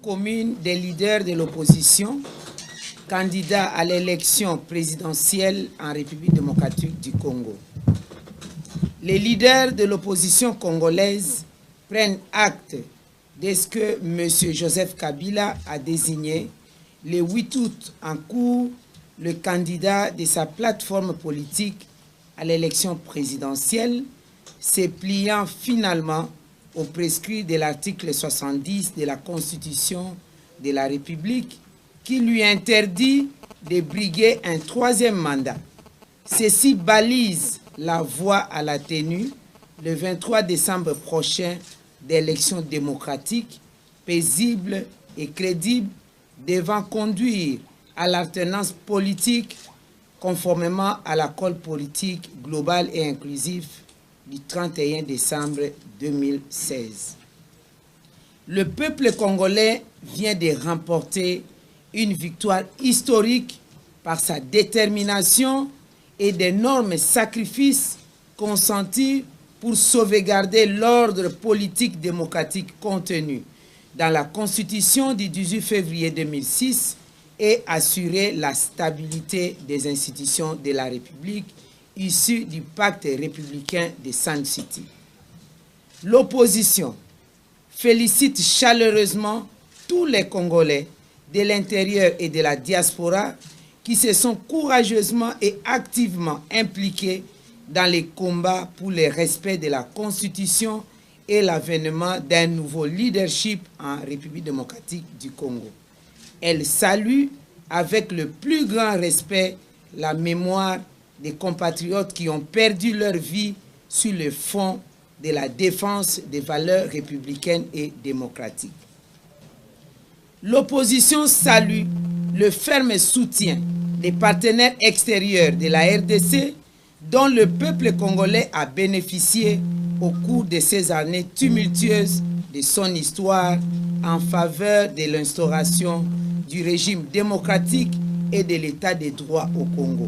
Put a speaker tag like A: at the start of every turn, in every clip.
A: commune des leaders de l'opposition, candidats à l'élection présidentielle en République démocratique du Congo. Les leaders de l'opposition congolaise prennent acte de ce que M. Joseph Kabila a désigné le 8 août en cours le candidat de sa plateforme politique à l'élection présidentielle, se pliant finalement au prescrit de l'article 70 de la Constitution de la République qui lui interdit de briguer un troisième mandat. Ceci balise la voie à la tenue le 23 décembre prochain d'élections démocratiques, paisibles et crédibles devant conduire à l'alternance politique conformément à l'accord politique global et inclusif du 31 décembre 2016. Le peuple congolais vient de remporter une victoire historique par sa détermination et d'énormes sacrifices consentis pour sauvegarder l'ordre politique démocratique contenu dans la Constitution du 18 février 2006 et assurer la stabilité des institutions de la République issues du pacte républicain de Sun City. L'opposition félicite chaleureusement tous les Congolais de l'intérieur et de la diaspora qui se sont courageusement et activement impliqués dans les combats pour le respect de la Constitution et l'avènement d'un nouveau leadership en République démocratique du Congo. Elle salue avec le plus grand respect la mémoire des compatriotes qui ont perdu leur vie sur le front de la défense des valeurs républicaines et démocratiques. L'opposition salue le ferme soutien des partenaires extérieurs de la RDC dont le peuple congolais a bénéficié au cours de ces années tumultueuses de son histoire en faveur de l'instauration du régime démocratique et de l'état des droits au Congo.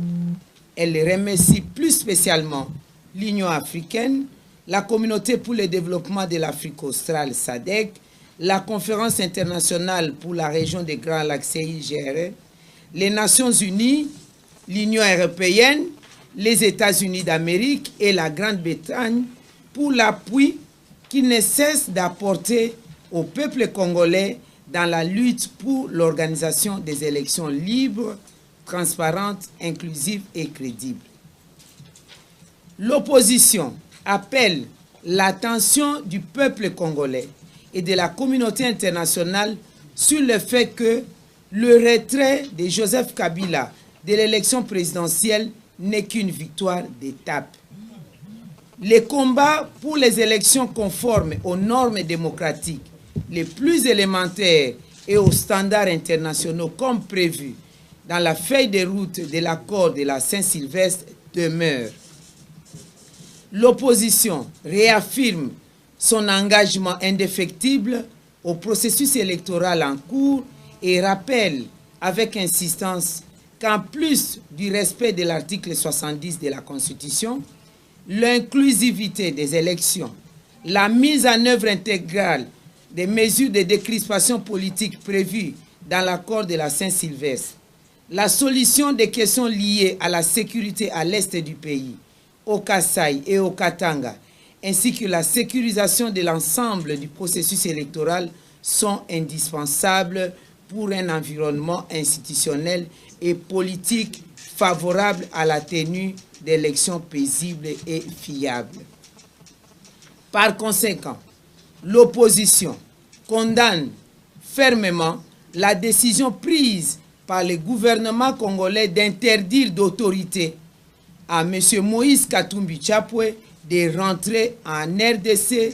A: Elle remercie plus spécialement l'Union africaine, la Communauté pour le développement de l'Afrique australe SADC, la Conférence internationale pour la région des Grands Lacs CIGR, les Nations unies, l'Union européenne, les États-Unis d'Amérique et la Grande-Bretagne pour l'appui qui ne cesse d'apporter au peuple congolais dans la lutte pour l'organisation des élections libres, transparentes, inclusives et crédibles. L'opposition appelle l'attention du peuple congolais et de la communauté internationale sur le fait que le retrait de Joseph Kabila de l'élection présidentielle n'est qu'une victoire d'étape. Les combats pour les élections conformes aux normes démocratiques les plus élémentaires et aux standards internationaux comme prévu dans la feuille de route de l'accord de la Saint-Sylvestre demeurent. L'opposition réaffirme son engagement indéfectible au processus électoral en cours et rappelle avec insistance qu'en plus du respect de l'article 70 de la Constitution, l'inclusivité des élections, la mise en œuvre intégrale des mesures de décrispation politique prévues dans l'accord de la Saint-Sylvestre, la solution des questions liées à la sécurité à l'est du pays, au Kasaï et au Katanga, ainsi que la sécurisation de l'ensemble du processus électoral sont indispensables pour un environnement institutionnel et politique favorable à la tenue d'élections paisibles et fiables. Par conséquent, l'opposition condamne fermement la décision prise par le gouvernement congolais d'interdire d'autorité à M. Moïse Katumbi Chapwe de rentrer en RDC,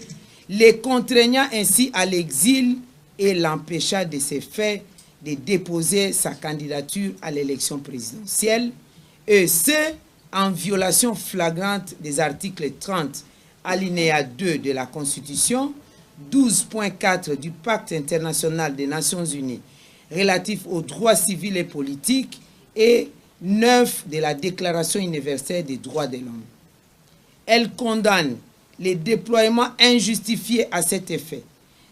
A: les contraignant ainsi à l'exil et l'empêcha de ce fait de déposer sa candidature à l'élection présidentielle, et ce, en violation flagrante des articles 30, alinéa 2 de la Constitution, 12.4 du Pacte international des Nations unies relatif aux droits civils et politiques et 9 de la Déclaration universelle des droits de l'homme. Elle condamne les déploiements injustifiés à cet effet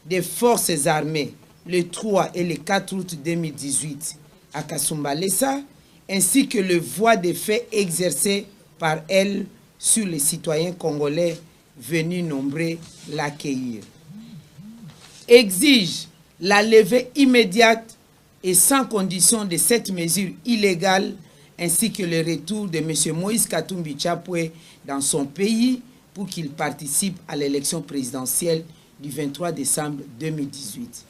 A: des forces armées le 3 et le 4 août 2018 à Kasumbalesa, ainsi que le voie des faits exercés par elle sur les citoyens congolais venus nombreux l'accueillir. Exige la levée immédiate et sans condition de cette mesure illégale, ainsi que le retour de M. Moïse Katumbi Chapwe dans son pays pour qu'il participe à l'élection présidentielle du 23 décembre 2018.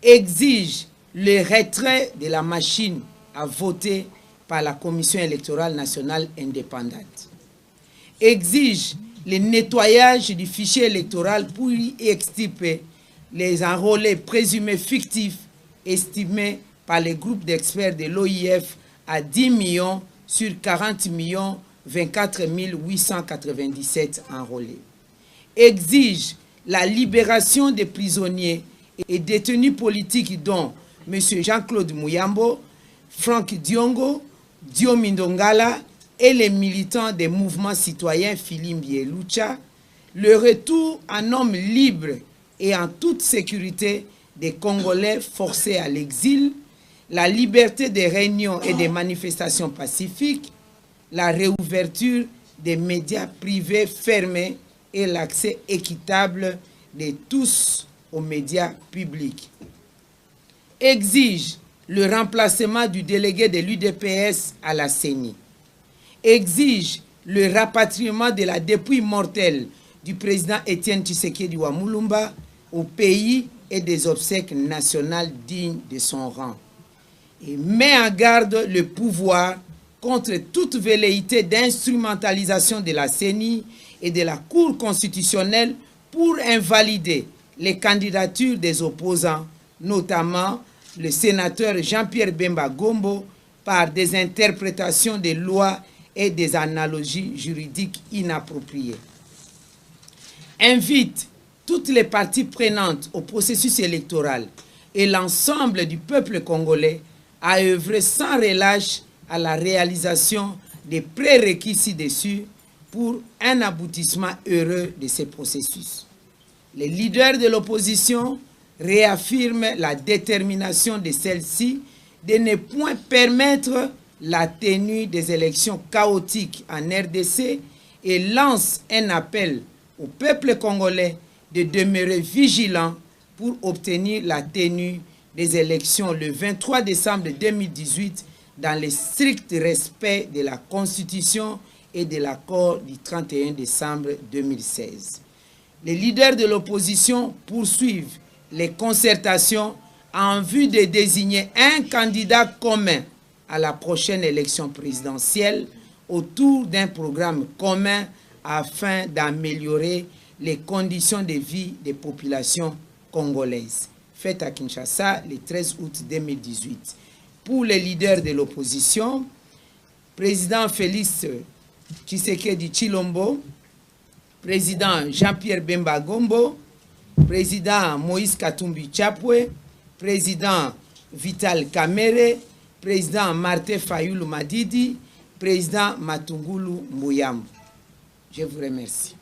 A: Exige le retrait de la machine à voter par la Commission électorale nationale indépendante. Exige le nettoyage du fichier électoral pour y extirper les enrôlés présumés fictifs estimés par les groupes d'experts de l'OIF à 10 millions sur 40 millions 24 897 enrôlés. Exige la libération des prisonniers et détenus politiques dont M. Jean-Claude Muyambo, Franck Diongo, Diomi Ndongala et les militants des mouvements citoyens Filimbi et Lucha, le retour en hommes libres et en toute sécurité des Congolais forcés à l'exil, la liberté des réunions et des manifestations pacifiques, la réouverture des médias privés fermés et l'accès équitable de tous aux médias publics. Exige le remplacement du délégué de l'UDPS à la CENI. Exige le rapatriement de la dépouille mortelle du président Étienne Tshisekedi Wamulumba au pays et des obsèques nationales dignes de son rang. Et met en garde le pouvoir contre toute velléité d'instrumentalisation de la CENI et de la Cour constitutionnelle pour invalider les candidatures des opposants, notamment le sénateur Jean-Pierre Bemba Gombo, par des interprétations des lois et des analogies juridiques inappropriées. Invite toutes les parties prenantes au processus électoral et l'ensemble du peuple congolais à œuvrer sans relâche à la réalisation des prérequis ci-dessus pour un aboutissement heureux de ces processus. Les leaders de l'opposition réaffirment la détermination de celle-ci de ne point permettre la tenue des élections chaotiques en RDC et lancent un appel au peuple congolais de demeurer vigilant pour obtenir la tenue des élections le 23 décembre 2018 dans le strict respect de la Constitution et de l'accord du 31 décembre 2016. Les leaders de l'opposition poursuivent les concertations en vue de désigner un candidat commun à la prochaine élection présidentielle autour d'un programme commun afin d'améliorer les conditions de vie des populations congolaises. Fête à Kinshasa le 13 août 2018. Pour les leaders de l'opposition, président Félix Tshisekedi Tshilombo, président Jean-Pierre Bemba Gombo, président Moïse Katumbi Chapwe, président Vital Kamerhe, président Martin Fayulu Madidi, président Matungulu Muyambo. Je vous remercie.